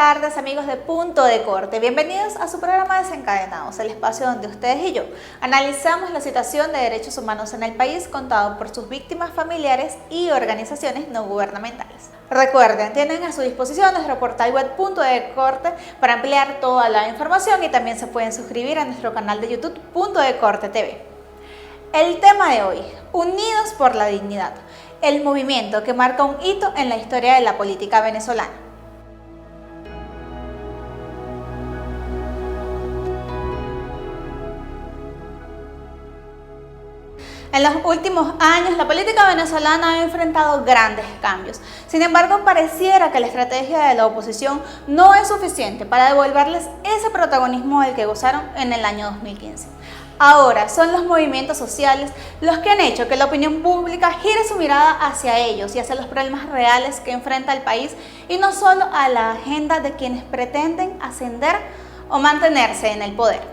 tardes, amigos de Punto de Corte. Bienvenidos a su programa Desencadenados, el espacio donde ustedes y yo analizamos la situación de derechos humanos en el país contado por sus víctimas familiares y organizaciones no gubernamentales. Recuerden, tienen a su disposición nuestro portal web Punto de Corte para ampliar toda la información y también se pueden suscribir a nuestro canal de YouTube Punto de Corte TV. El tema de hoy, Unidos por la Dignidad, el movimiento que marca un hito en la historia de la política venezolana. En los últimos años, la política venezolana ha enfrentado grandes cambios. Sin embargo, pareciera que la estrategia de la oposición no es suficiente para devolverles ese protagonismo del que gozaron en el año 2015. Ahora son los movimientos sociales los que han hecho que la opinión pública gire su mirada hacia ellos y hacia los problemas reales que enfrenta el país y no solo a la agenda de quienes pretenden ascender o mantenerse en el poder.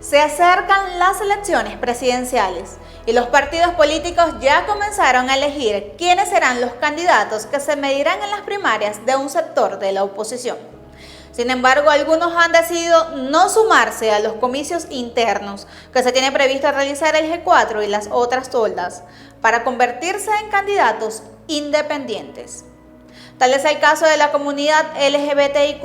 Se acercan las elecciones presidenciales y los partidos políticos ya comenzaron a elegir quiénes serán los candidatos que se medirán en las primarias de un sector de la oposición. Sin embargo, algunos han decidido no sumarse a los comicios internos que se tiene previsto realizar el G4 y las otras toldas para convertirse en candidatos independientes. Tal es el caso de la comunidad LGBTIQ+,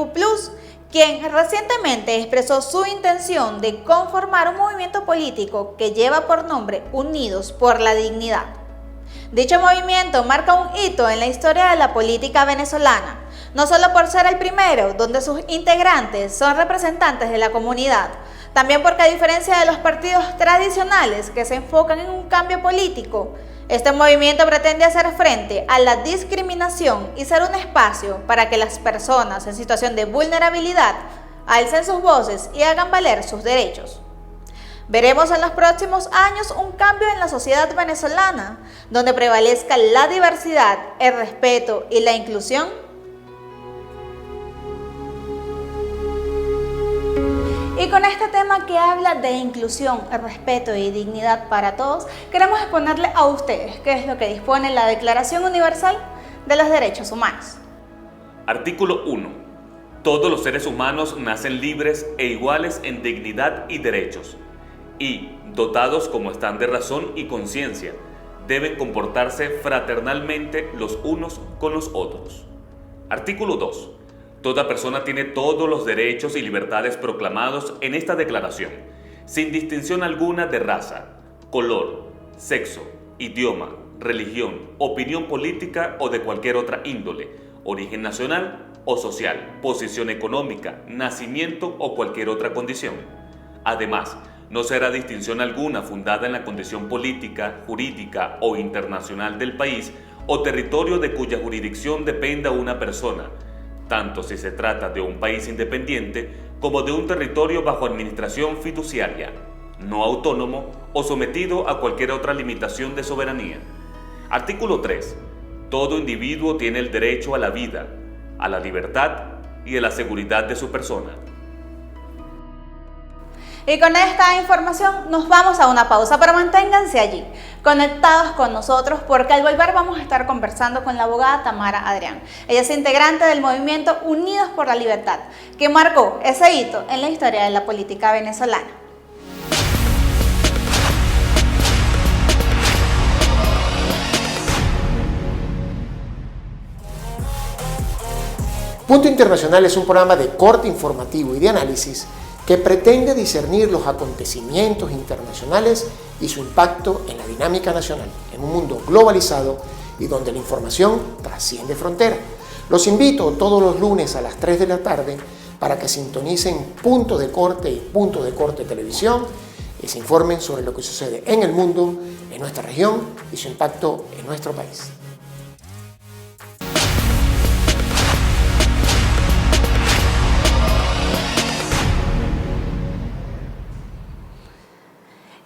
quien recientemente expresó su intención de conformar un movimiento político que lleva por nombre Unidos por la Dignidad. Dicho movimiento marca un hito en la historia de la política venezolana, no solo por ser el primero donde sus integrantes son representantes de la comunidad, también porque a diferencia de los partidos tradicionales que se enfocan en un cambio político, este movimiento pretende hacer frente a la discriminación y ser un espacio para que las personas en situación de vulnerabilidad alcen sus voces y hagan valer sus derechos. Veremos en los próximos años un cambio en la sociedad venezolana, donde prevalezca la diversidad, el respeto y la inclusión. Y con este tema que habla de inclusión, respeto y dignidad para todos, queremos exponerle a ustedes qué es lo que dispone la Declaración Universal de los Derechos Humanos. Artículo 1. Todos los seres humanos nacen libres e iguales en dignidad y derechos, y, dotados como están de razón y conciencia, deben comportarse fraternalmente los unos con los otros. Artículo 2. Toda persona tiene todos los derechos y libertades proclamados en esta declaración, sin distinción alguna de raza, color, sexo, idioma, religión, opinión política o de cualquier otra índole, origen nacional o social, posición económica, nacimiento o cualquier otra condición. Además, no será distinción alguna fundada en la condición política, jurídica o internacional del país o territorio de cuya jurisdicción dependa una persona, tanto si se trata de un país independiente como de un territorio bajo administración fiduciaria, no autónomo o sometido a cualquier otra limitación de soberanía. Artículo 3. Todo individuo tiene el derecho a la vida, a la libertad y a la seguridad de su persona. Y con esta información nos vamos a una pausa, pero manténganse allí, conectados con nosotros, porque al volver vamos a estar conversando con la abogada Tamara Adrián. Ella es integrante del movimiento Unidos por la Libertad, que marcó ese hito en la historia de la política venezolana. Punto Internacional es un programa de corte informativo y de análisis que pretende discernir los acontecimientos internacionales y su impacto en la dinámica nacional, en un mundo globalizado y donde la información trasciende fronteras. Los invito todos los lunes a las 3 de la tarde para que sintonicen Punto de Corte y Punto de Corte Televisión y se informen sobre lo que sucede en el mundo, en nuestra región y su impacto en nuestro país.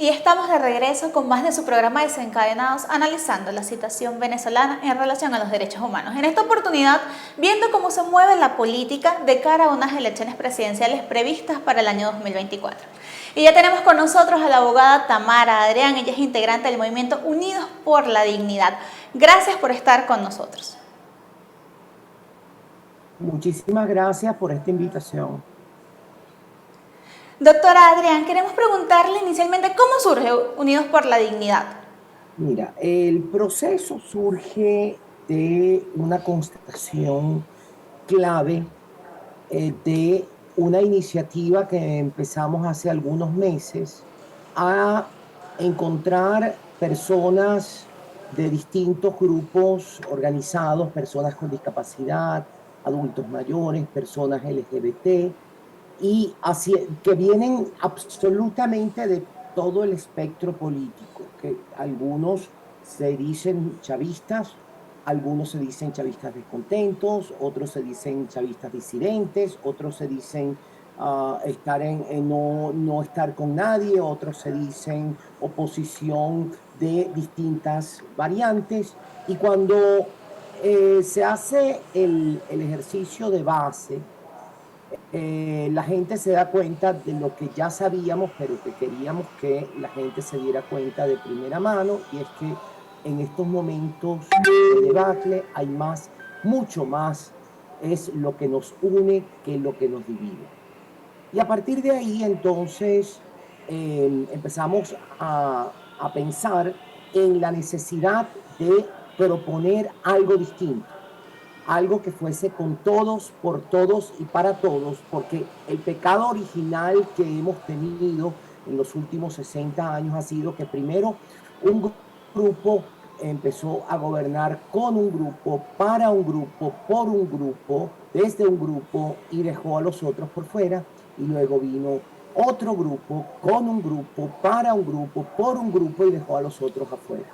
Y estamos de regreso con más de su programa Desencadenados, analizando la situación venezolana en relación a los derechos humanos. En esta oportunidad, viendo cómo se mueve la política de cara a unas elecciones presidenciales previstas para el año 2024. Y ya tenemos con nosotros a la abogada Tamara Adrián, ella es integrante del movimiento Unidos por la Dignidad. Gracias por estar con nosotros. Muchísimas gracias por esta invitación. Doctora Adrián, queremos preguntarle inicialmente cómo surge Unidos por la Dignidad. Mira, el proceso surge de una constatación clave de una iniciativa que empezamos hace algunos meses a encontrar personas de distintos grupos organizados, personas con discapacidad, adultos mayores, personas LGBT, y que vienen absolutamente de todo el espectro político, que algunos se dicen chavistas, algunos se dicen chavistas descontentos, otros se dicen chavistas disidentes, otros se dicen no estar con nadie, otros se dicen oposición de distintas variantes. Y cuando se hace el ejercicio de base, la gente se da cuenta de lo que ya sabíamos, pero que queríamos que la gente se diera cuenta de primera mano, y es que en estos momentos de debacle hay más, mucho más, es lo que nos une que lo que nos divide. Y a partir de ahí, entonces, empezamos a pensar en la necesidad de proponer algo distinto, algo que fuese con todos, por todos y para todos, porque el pecado original que hemos tenido en los últimos 60 años ha sido que primero un grupo empezó a gobernar con un grupo, para un grupo, por un grupo, desde un grupo, y dejó a los otros por fuera, y luego vino otro grupo, con un grupo, para un grupo, por un grupo, y dejó a los otros afuera.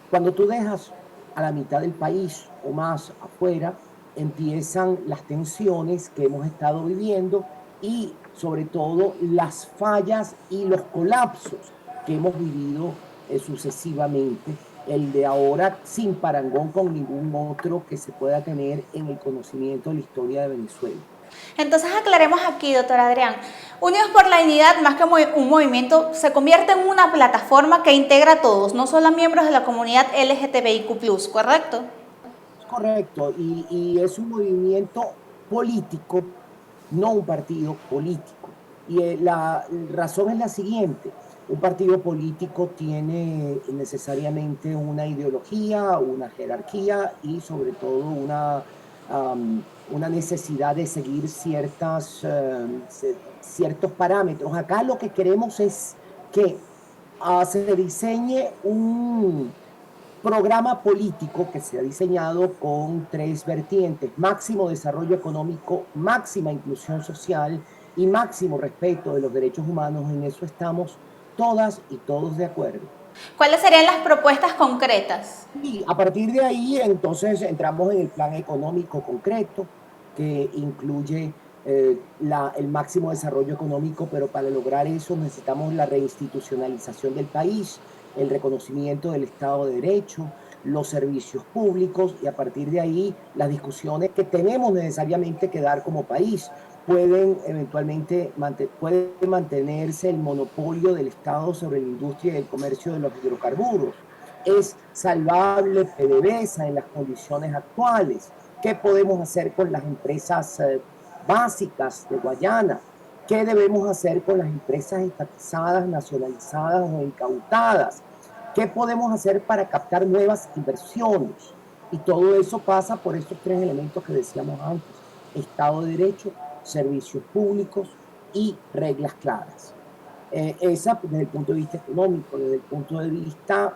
Cuando tú dejas a la mitad del país o más afuera, empiezan las tensiones que hemos estado viviendo y sobre todo las fallas y los colapsos que hemos vivido sucesivamente, el de ahora sin parangón con ningún otro que se pueda tener en el conocimiento de la historia de Venezuela. Entonces aclaremos aquí, doctora Adrián. Unidos por la Dignidad, más que un movimiento, se convierte en una plataforma que integra a todos, no solo a miembros de la comunidad LGTBIQ+, ¿correcto? Es correcto, y es un movimiento político, no un partido político. Y la razón es la siguiente: un partido político tiene necesariamente una ideología, una jerarquía y sobre todo una necesidad de seguir ciertos parámetros. Acá lo que queremos es que se diseñe un programa político que se ha diseñado con tres vertientes: máximo desarrollo económico, máxima inclusión social y máximo respeto de los derechos humanos. En eso estamos todas y todos de acuerdo. ¿Cuáles serían las propuestas concretas? Y a partir de ahí, entonces, entramos en el plan económico concreto, que incluye el máximo desarrollo económico, pero para lograr eso necesitamos la reinstitucionalización del país, el reconocimiento del Estado de Derecho, los servicios públicos, y a partir de ahí las discusiones que tenemos necesariamente que dar como país. Pueden eventualmente puede mantenerse el monopolio del Estado sobre la industria y el comercio de los hidrocarburos. ¿Es salvable PDVSA en las condiciones actuales? ¿Qué podemos hacer con las empresas básicas de Guayana? ¿Qué debemos hacer con las empresas estatizadas, nacionalizadas o incautadas? ¿Qué podemos hacer para captar nuevas inversiones? Y todo eso pasa por estos tres elementos que decíamos antes: Estado de Derecho, servicios públicos y reglas claras. Esa desde el punto de vista económico. Desde el punto de vista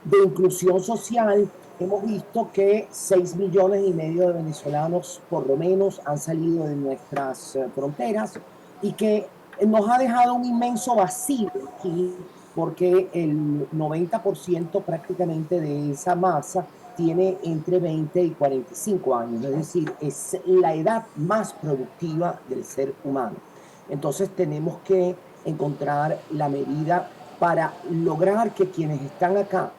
de inclusión social, hemos visto que 6,5 millones de venezolanos por lo menos han salido de nuestras fronteras, y que nos ha dejado un inmenso vacío aquí, porque el 90% prácticamente de esa masa tiene entre 20 y 45 años, es decir, es la edad más productiva del ser humano. Entonces tenemos que encontrar la medida para lograr que quienes están acá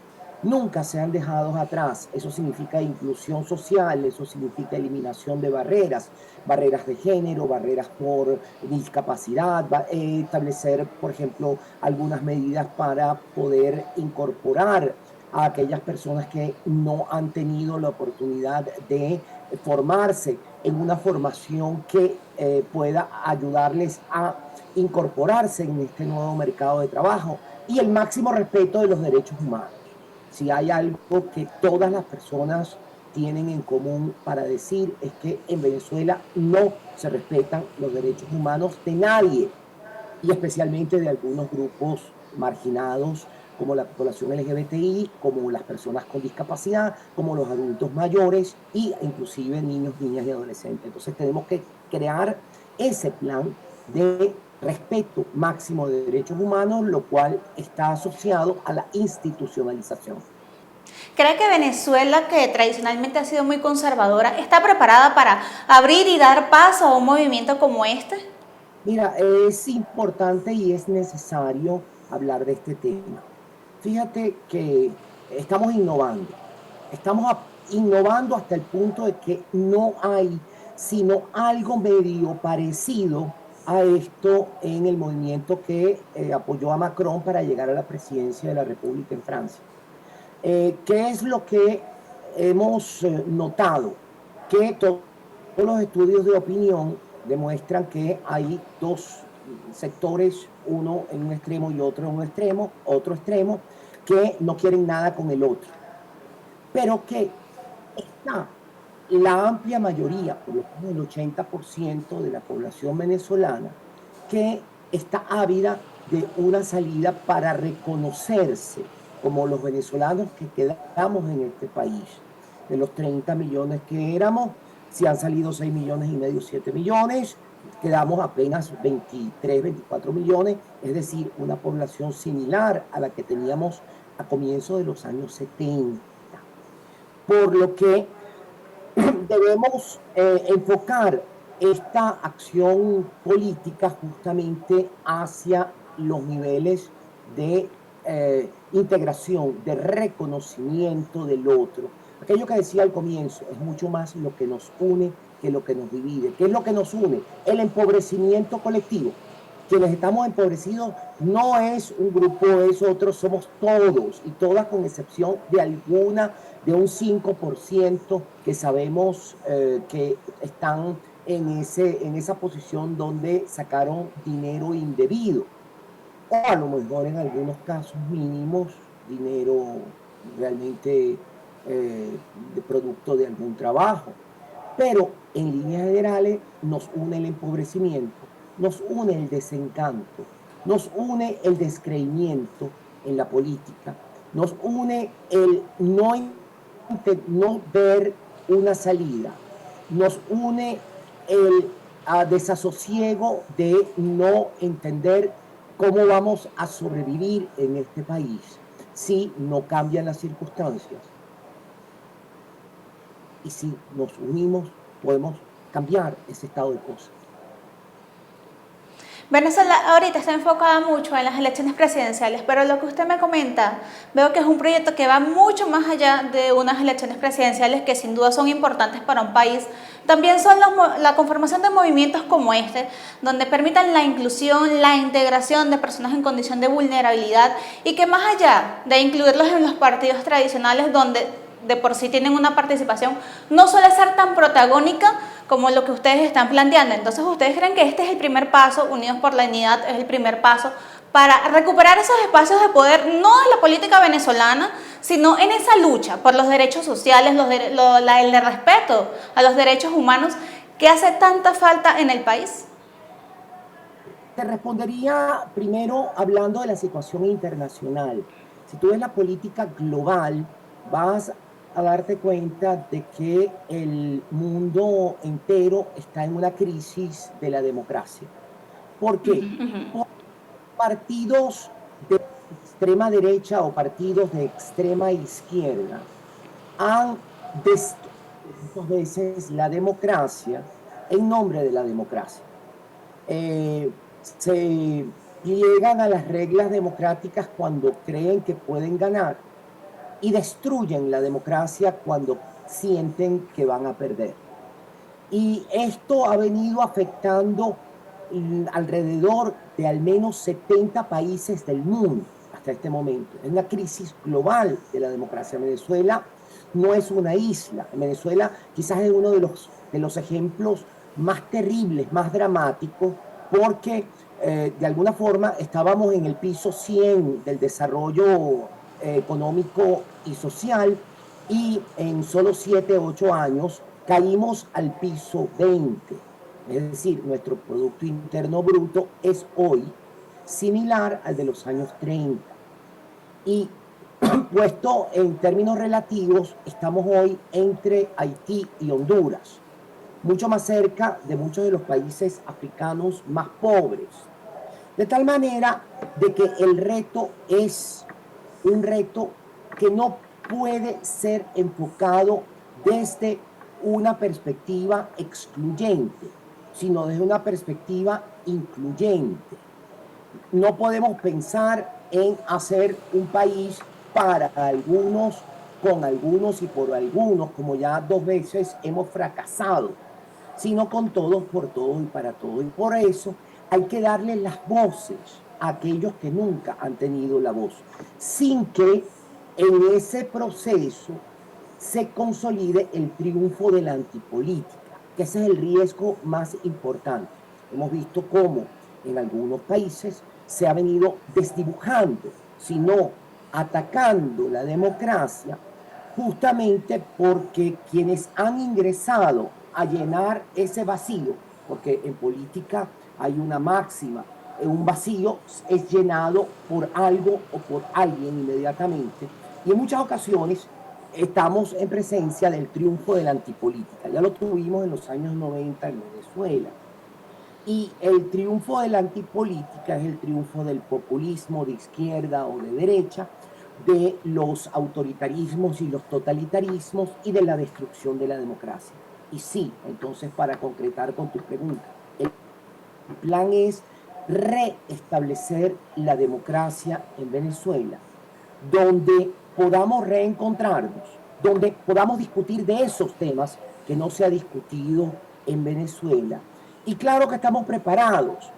nunca sean dejados atrás. Eso significa inclusión social, eso significa eliminación de barreras de género, barreras por discapacidad, establecer, por ejemplo, algunas medidas para poder incorporar a aquellas personas que no han tenido la oportunidad de formarse en una formación que pueda ayudarles a incorporarse en este nuevo mercado de trabajo, y el máximo respeto de los derechos humanos. Si hay algo que todas las personas tienen en común para decir, es que en Venezuela no se respetan los derechos humanos de nadie, y especialmente de algunos grupos marginados, como la población LGBTI, como las personas con discapacidad, como los adultos mayores e inclusive niños, niñas y adolescentes. Entonces tenemos que crear ese plan de respeto máximo de derechos humanos, lo cual está asociado a la institucionalización. ¿Cree que Venezuela, que tradicionalmente ha sido muy conservadora, está preparada para abrir y dar paso a un movimiento como este? Mira, es importante y es necesario hablar de este tema. Fíjate que estamos innovando hasta el punto de que no hay sino algo medio parecido a esto en el movimiento que apoyó a Macron para llegar a la presidencia de la República en Francia. ¿Qué es lo que hemos notado? Que todos los estudios de opinión demuestran que hay dos sectores, uno en un extremo y otro en otro extremo, que no quieren nada con el otro. Pero que está la amplia mayoría, por lo menos el 80% de la población venezolana, que está ávida de una salida para reconocerse como los venezolanos que quedamos en este país. De los 30 millones que éramos, si han salido 6 millones y medio, 7 millones, quedamos apenas 23, 24 millones, es decir, una población similar a la que teníamos a comienzos de los años 70. Por lo que debemos enfocar esta acción política justamente hacia los niveles de integración, de reconocimiento del otro. Aquello que decía al comienzo, es mucho más lo que nos une que lo que nos divide. ¿Qué es lo que nos une? El empobrecimiento colectivo. Quienes estamos empobrecidos no es un grupo, es otro, somos todos y todas, con excepción de un 5% que sabemos que están en esa posición donde sacaron dinero indebido, o a lo mejor en algunos casos mínimos, dinero realmente de producto de algún trabajo. Pero en líneas generales nos une el empobrecimiento, nos une el desencanto, nos une el descreimiento en la política, nos une el no ver una salida, nos une el desasosiego de no entender cómo vamos a sobrevivir en este país si no cambian las circunstancias. Y si nos unimos, podemos cambiar ese estado de cosas. Venezuela ahorita está enfocada mucho en las elecciones presidenciales, pero lo que usted me comenta, veo que es un proyecto que va mucho más allá de unas elecciones presidenciales que sin duda son importantes para un país. También son la conformación de movimientos como este, donde permitan la inclusión, la integración de personas en condición de vulnerabilidad y que más allá de incluirlos en los partidos tradicionales donde de por sí tienen una participación, no suele ser tan protagónica como lo que ustedes están planteando. Entonces, ¿ustedes creen que este es el primer paso, Unidos por la Dignidad es el primer paso para recuperar esos espacios de poder, no en la política venezolana, sino en esa lucha por los derechos sociales, el de respeto a los derechos humanos que hace tanta falta en el país? Te respondería primero hablando de la situación internacional. Si tú ves la política global, vas a darte cuenta de que el mundo entero está en una crisis de la democracia. ¿Por qué? Porque partidos de extrema derecha o partidos de extrema izquierda han destruido muchas veces la democracia en nombre de la democracia. Se pliegan a las reglas democráticas cuando creen que pueden ganar y destruyen la democracia cuando sienten que van a perder. Y esto ha venido afectando alrededor de al menos 70 países del mundo. Hasta hasta este momento. Es una crisis global de la democracia. Venezuela no es una isla. En Venezuela quizás es uno de los ejemplos más terribles, más dramáticos, porque de alguna forma estábamos en el piso 100 del desarrollo económico y social, y en solo 7, 8 años caímos al piso 20. Es decir, nuestro Producto Interno Bruto es hoy similar al de los años 30. Y puesto en términos relativos, estamos hoy entre Haití y Honduras, mucho más cerca de muchos de los países africanos más pobres. De tal manera de que el reto es un reto que no puede ser enfocado desde una perspectiva excluyente, sino desde una perspectiva incluyente. No podemos pensar en hacer un país para algunos, con algunos y por algunos, como ya 2 veces hemos fracasado, sino con todos, por todos y para todos. Y por eso hay que darle las voces a aquellos que nunca han tenido la voz, sin que en ese proceso se consolide el triunfo de la antipolítica, que ese es el riesgo más importante. Hemos visto cómo en algunos países se ha venido desdibujando, sino atacando la democracia, justamente porque quienes han ingresado a llenar ese vacío, porque en política hay una máxima, un vacío es llenado por algo o por alguien inmediatamente, y en muchas ocasiones estamos en presencia del triunfo de la antipolítica. Ya lo tuvimos en los años 90 en Venezuela. Y el triunfo de la antipolítica es el triunfo del populismo de izquierda o de derecha, de los autoritarismos y los totalitarismos y de la destrucción de la democracia. Y sí, entonces, para concretar con tu pregunta, el plan es reestablecer la democracia en Venezuela, donde podamos reencontrarnos, donde podamos discutir de esos temas que no se ha discutido en Venezuela. Y claro que estamos preparados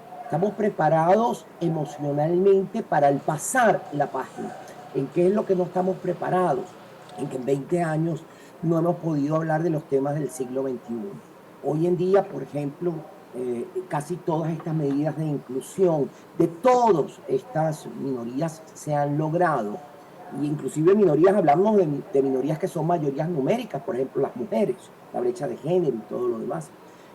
emocionalmente para el pasar la página. ¿En qué es lo que no estamos preparados? En que en 20 años no hemos podido hablar de los temas del siglo XXI. Hoy en día, por ejemplo, casi todas estas medidas de inclusión de todas estas minorías se han logrado. Y inclusive minorías, hablamos de minorías que son mayorías numéricas, por ejemplo las mujeres, la brecha de género y todo lo demás.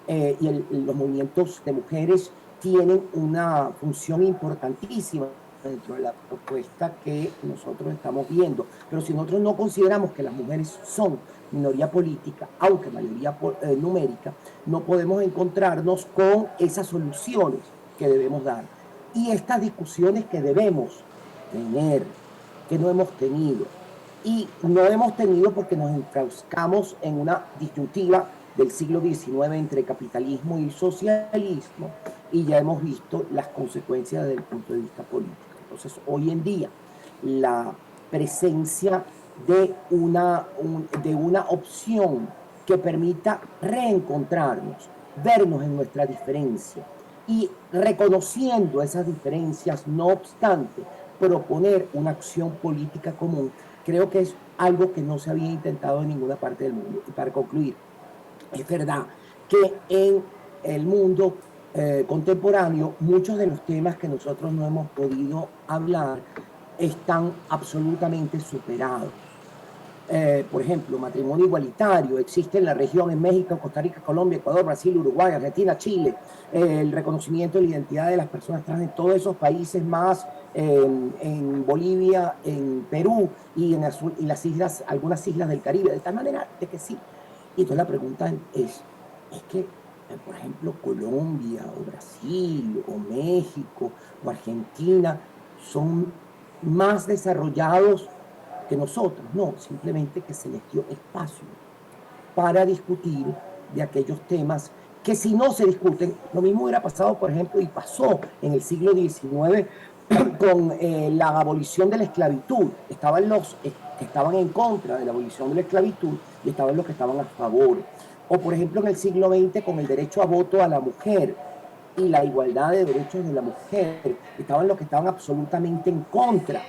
Los movimientos de mujeres tienen una función importantísima dentro de la propuesta que nosotros estamos viendo. Pero si nosotros no consideramos que las mujeres son minoría política, aunque mayoría numérica, no podemos encontrarnos con esas soluciones que debemos dar. Y estas discusiones que debemos tener, que no hemos tenido. Y no hemos tenido porque nos enfrascamos en una disyuntiva del siglo XIX entre capitalismo y socialismo, y ya hemos visto las consecuencias desde el punto de vista político. Entonces, hoy en día, la presencia de una opción que permita reencontrarnos, vernos en nuestra diferencia y reconociendo esas diferencias, no obstante, proponer una acción política común, creo que es algo que no se había intentado en ninguna parte del mundo. Y para concluir, es verdad que en el mundo contemporáneo muchos de los temas que nosotros no hemos podido hablar están absolutamente superados. Por ejemplo, matrimonio igualitario existe en la región, en México, Costa Rica, Colombia, Ecuador, Brasil, Uruguay, Argentina, Chile. El reconocimiento de la identidad de las personas trans en todos esos países más, en Bolivia, en Perú y en las islas, algunas islas del Caribe, de tal manera de que sí. Y entonces la pregunta es que, por ejemplo, Colombia o Brasil o México o Argentina son más desarrollados que nosotros. No, simplemente que se les dio espacio para discutir de aquellos temas que si no se discuten, lo mismo hubiera pasado, por ejemplo, y pasó en el siglo XIX con la abolición de la esclavitud. Estaban los que estaban en contra de la abolición de la esclavitud y estaban los que estaban a favor. O, por ejemplo, en el siglo XX con el derecho a voto a la mujer y la igualdad de derechos de la mujer. Estaban los que estaban absolutamente en contra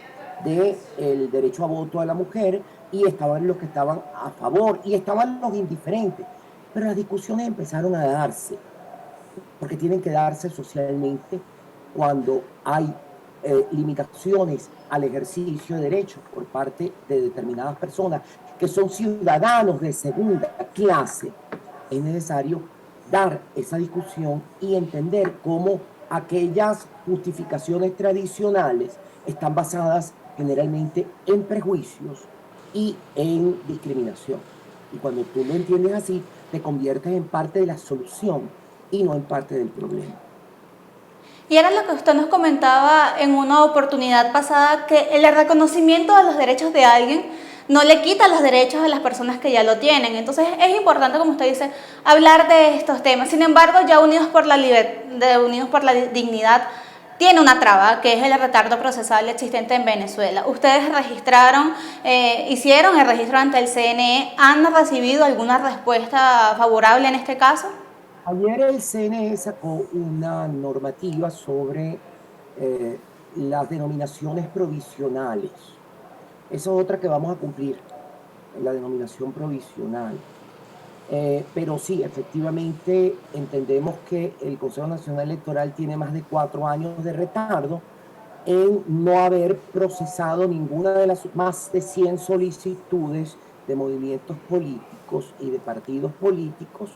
del derecho a voto a la mujer, y estaban los que estaban a favor, y estaban los indiferentes. Pero las discusiones empezaron a darse, porque tienen que darse socialmente cuando hay limitaciones al ejercicio de derechos por parte de determinadas personas que son ciudadanos de segunda clase. Es necesario dar esa discusión y entender cómo aquellas justificaciones tradicionales están basadas generalmente en prejuicios y en discriminación. Y cuando tú lo entiendes así, te conviertes en parte de la solución y no en parte del problema. Y era lo que usted nos comentaba en una oportunidad pasada, que el reconocimiento de los derechos de alguien no le quita los derechos a las personas que ya lo tienen. Entonces es importante, como usted dice, hablar de estos temas. Sin embargo, ya Unidos por la Dignidad tiene una traba, que es el retardo procesal existente en Venezuela. Ustedes registraron, hicieron el registro ante el CNE. ¿Han recibido alguna respuesta favorable en este caso? Ayer el CNE sacó una normativa sobre las denominaciones provisionales. Esa es otra que vamos a cumplir, la denominación provisional. Pero sí, efectivamente entendemos que el Consejo Nacional Electoral tiene más de 4 años de retardo en no haber procesado ninguna de las más de 100 solicitudes de movimientos políticos y de partidos políticos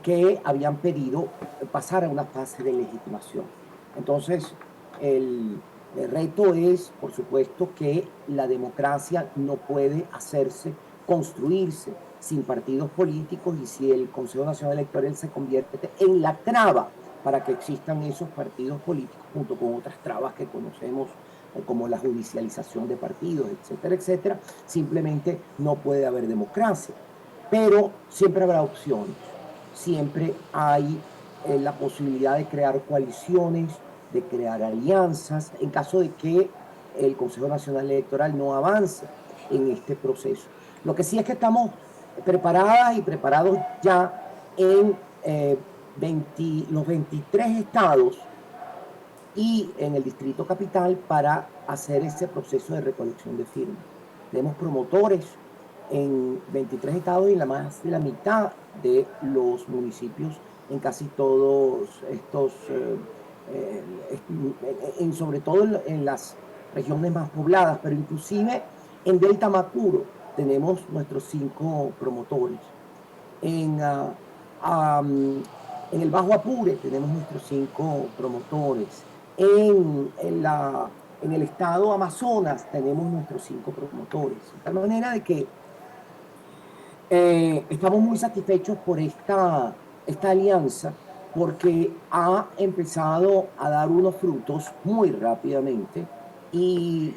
que habían pedido pasar a una fase de legitimación. Entonces, el reto es, por supuesto, que la democracia no puede construirse sin partidos políticos, y si el Consejo Nacional Electoral se convierte en la traba para que existan esos partidos políticos, junto con otras trabas que conocemos, como la judicialización de partidos, etcétera, etcétera, simplemente no puede haber democracia. Pero siempre habrá opciones. Siempre hay la posibilidad de crear coaliciones, de crear alianzas, en caso de que el Consejo Nacional Electoral no avance en este proceso. Lo que sí es que estamos preparadas y preparados ya en los 23 estados y en el Distrito Capital para hacer ese proceso de recolección de firmas. Tenemos promotores en 23 estados y en más de la mitad de los municipios en casi todos estos, sobre todo en las regiones más pobladas, pero inclusive en Delta Macuro tenemos nuestros 5 promotores. En el Bajo Apure tenemos nuestros 5 promotores. En el estado Amazonas tenemos nuestros 5 promotores. De tal manera de que estamos muy satisfechos por esta alianza, porque ha empezado a dar unos frutos muy rápidamente, y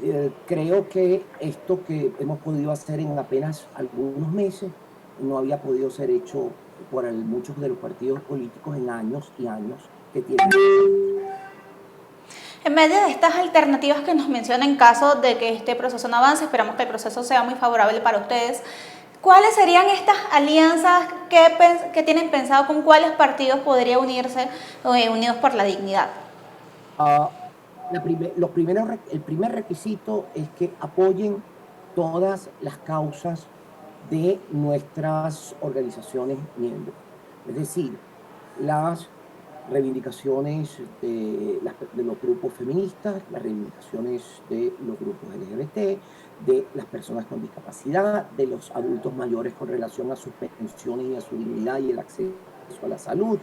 creo que esto que hemos podido hacer en apenas algunos meses no había podido ser hecho por muchos de los partidos políticos en años y años que tienen. En medio de estas alternativas que nos menciona, en caso de que este proceso no avance, esperamos que el proceso sea muy favorable para ustedes, ¿cuáles serían estas alianzas que tienen pensado, con cuáles partidos podría unirse Unidos por la Dignidad? El primer requisito es que apoyen todas las causas de nuestras organizaciones miembros. Es decir, las reivindicaciones de los grupos feministas, las reivindicaciones de los grupos LGBT, de las personas con discapacidad, de los adultos mayores con relación a sus pensiones y a su dignidad y el acceso a la salud,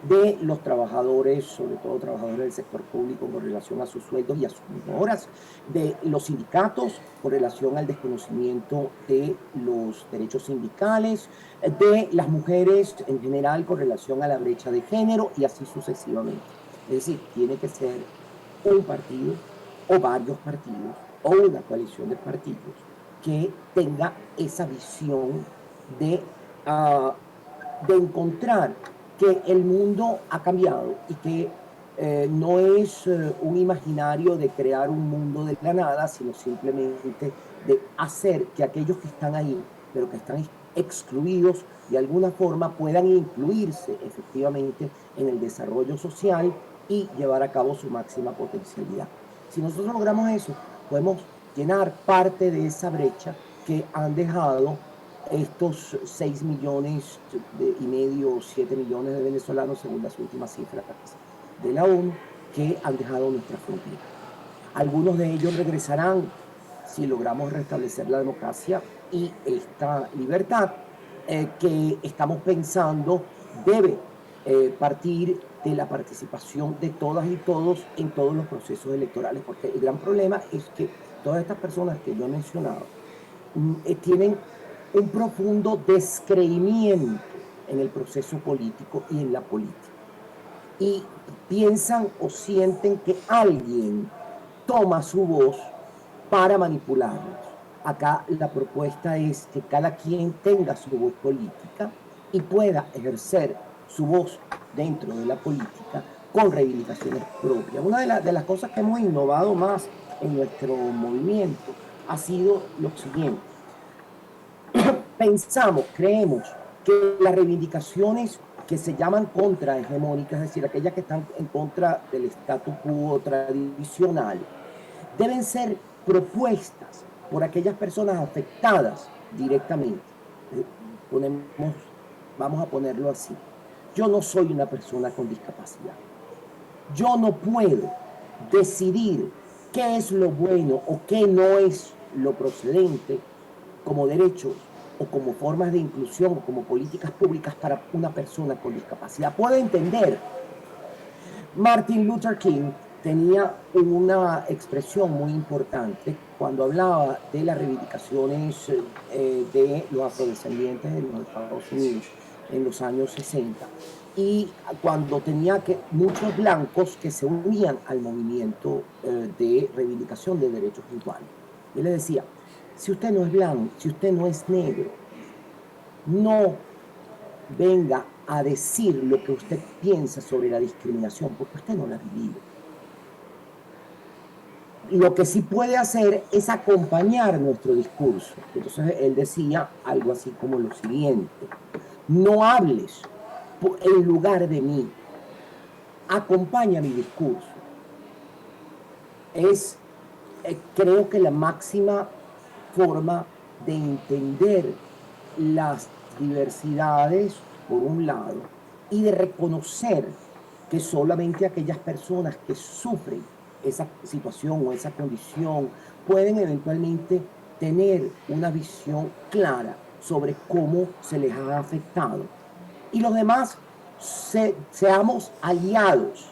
de los trabajadores, sobre todo trabajadores del sector público, con relación a sus sueldos y a sus mejoras, de los sindicatos con relación al desconocimiento de los derechos sindicales, de las mujeres en general con relación a la brecha de género, y así sucesivamente. Es decir, tiene que ser un partido o varios partidos o una coalición de partidos que tenga esa visión de encontrar que el mundo ha cambiado y que no es un imaginario de crear un mundo de la nada, sino simplemente de hacer que aquellos que están ahí, pero que están excluidos de alguna forma, puedan incluirse efectivamente en el desarrollo social y llevar a cabo su máxima potencialidad. Si nosotros logramos eso, podemos llenar parte de esa brecha que han dejado estos 6 millones y medio, 7 millones de venezolanos, según las últimas cifras de la ONU, que han dejado nuestra frontera. Algunos de ellos regresarán si logramos restablecer la democracia y esta libertad que estamos pensando debe partir de la participación de todas y todos en todos los procesos electorales, porque el gran problema es que todas estas personas que yo he mencionado tienen un profundo descreimiento en el proceso político y en la política. Y piensan o sienten que alguien toma su voz para manipularlos. Acá la propuesta es que cada quien tenga su voz política y pueda ejercer su voz dentro de la política con reivindicaciones propias. Una de las cosas que hemos innovado más en nuestro movimiento ha sido lo siguiente. Creemos que las reivindicaciones que se llaman contrahegemónicas, es decir, aquellas que están en contra del status quo tradicional, deben ser propuestas por aquellas personas afectadas directamente. Vamos a ponerlo así. Yo no soy una persona con discapacidad. Yo no puedo decidir qué es lo bueno o qué no es lo procedente como derechos o como formas de inclusión o como políticas públicas para una persona con discapacidad. Puedo entender. Martin Luther King tenía una expresión muy importante cuando hablaba de las reivindicaciones de los afrodescendientes en los Estados Unidos en los años 60 y cuando tenía muchos blancos que se unían al movimiento de reivindicación de derechos iguales. Él le decía, si usted no es blanco, si usted no es negro, no venga a decir lo que usted piensa sobre la discriminación, porque usted no la ha vivido. Lo que sí puede hacer es acompañar nuestro discurso. Entonces él decía algo así como lo siguiente: no hables en lugar de mí, acompaña mi discurso. Creo que la máxima forma de entender las diversidades, por un lado, y de reconocer que solamente aquellas personas que sufren esa situación o esa condición pueden eventualmente tener una visión clara sobre cómo se les ha afectado. Y los demás seamos aliados,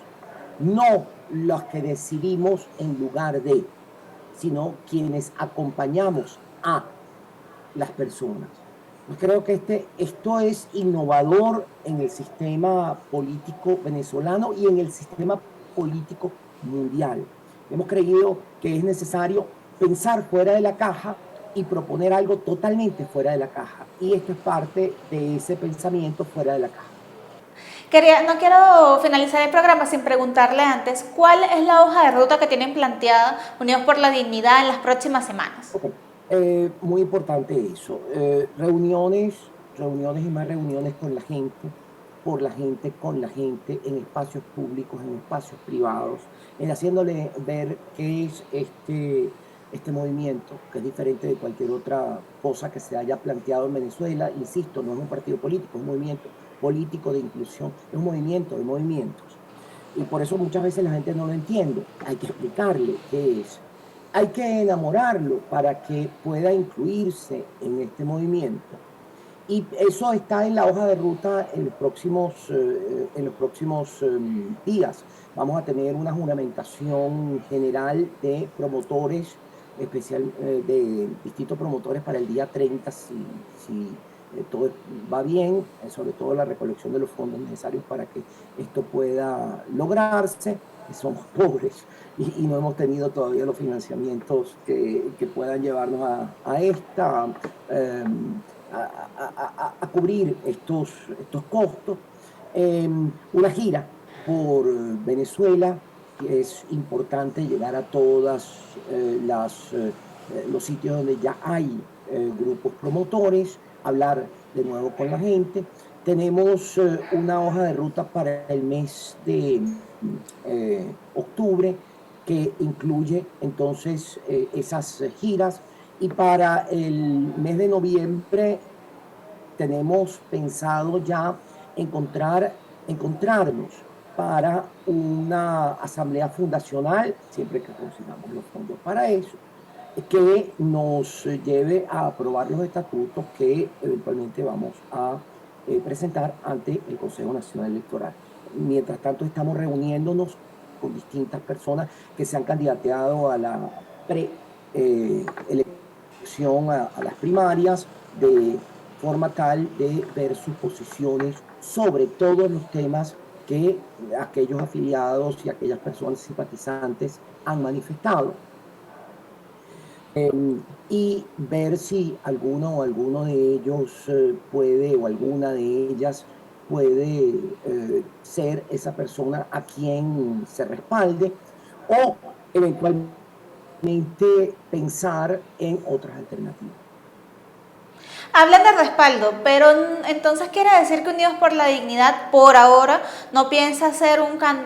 no los que decidimos en lugar de, sino quienes acompañamos a las personas. Creo que esto es innovador en el sistema político venezolano y en el sistema político mundial. Hemos creído que es necesario pensar fuera de la caja y proponer algo totalmente fuera de la caja. Y esto es parte de ese pensamiento fuera de la caja. No quiero finalizar el programa sin preguntarle antes, ¿cuál es la hoja de ruta que tienen planteada Unidos por la Dignidad en las próximas semanas? Okay. Muy importante eso. Reuniones y más reuniones con la gente, por la gente, con la gente, en espacios públicos, en espacios privados, en haciéndole ver qué es este movimiento, que es diferente de cualquier otra cosa que se haya planteado en Venezuela. Insisto, no es un partido político, es un movimiento político de inclusión, es un movimiento de movimientos. Y por eso muchas veces la gente no lo entiende. Hay que explicarle qué es. Hay que enamorarlo para que pueda incluirse en este movimiento. Y eso está en la hoja de ruta en los próximos días. Vamos a tener una juramentación general de promotores, de distintos promotores para el día 30, si todo va bien, sobre todo la recolección de los fondos necesarios para que esto pueda lograrse. Somos pobres y no hemos tenido todavía los financiamientos que puedan llevarnos a cubrir estos costos. Una gira por Venezuela. Es importante llegar a todos los sitios donde ya hay grupos promotores, hablar de nuevo con la gente. Tenemos una hoja de ruta para el mes de octubre que incluye entonces esas giras. Y para el mes de noviembre tenemos pensado ya encontrarnos para una asamblea fundacional, siempre que consigamos los fondos para eso, que nos lleve a aprobar los estatutos que eventualmente vamos a presentar ante el Consejo Nacional Electoral. Mientras tanto, estamos reuniéndonos con distintas personas que se han candidateado a la elección a las primarias, de forma tal de ver sus posiciones sobre todos los temas que aquellos afiliados y aquellas personas simpatizantes han manifestado. Y ver si alguno de ellos puede, o alguna de ellas puede ser esa persona a quien se respalde, o eventualmente pensar en otras alternativas. Hablan de respaldo, pero entonces quiere decir que Unidos por la Dignidad por ahora no piensa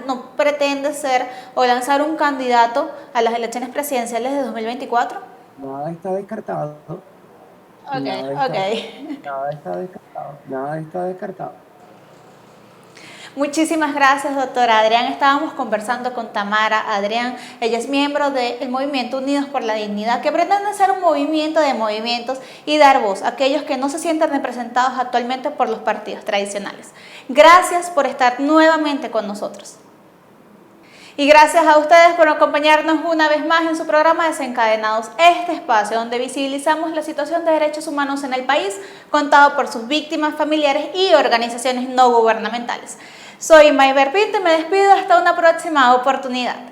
no pretende ser o lanzar un candidato a las elecciones presidenciales de 2024. Nada está descartado. Nada está descartado. Muchísimas gracias, doctora Adrián. Estábamos conversando con Tamara Adrián. Ella es miembro del movimiento Unidos por la Dignidad, que pretende ser un movimiento de movimientos y dar voz a aquellos que no se sienten representados actualmente por los partidos tradicionales. Gracias por estar nuevamente con nosotros. Y gracias a ustedes por acompañarnos una vez más en su programa Desencadenados, este espacio donde visibilizamos la situación de derechos humanos en el país, contado por sus víctimas, familiares y organizaciones no gubernamentales. Soy Mayber Pinto y me despido hasta una próxima oportunidad.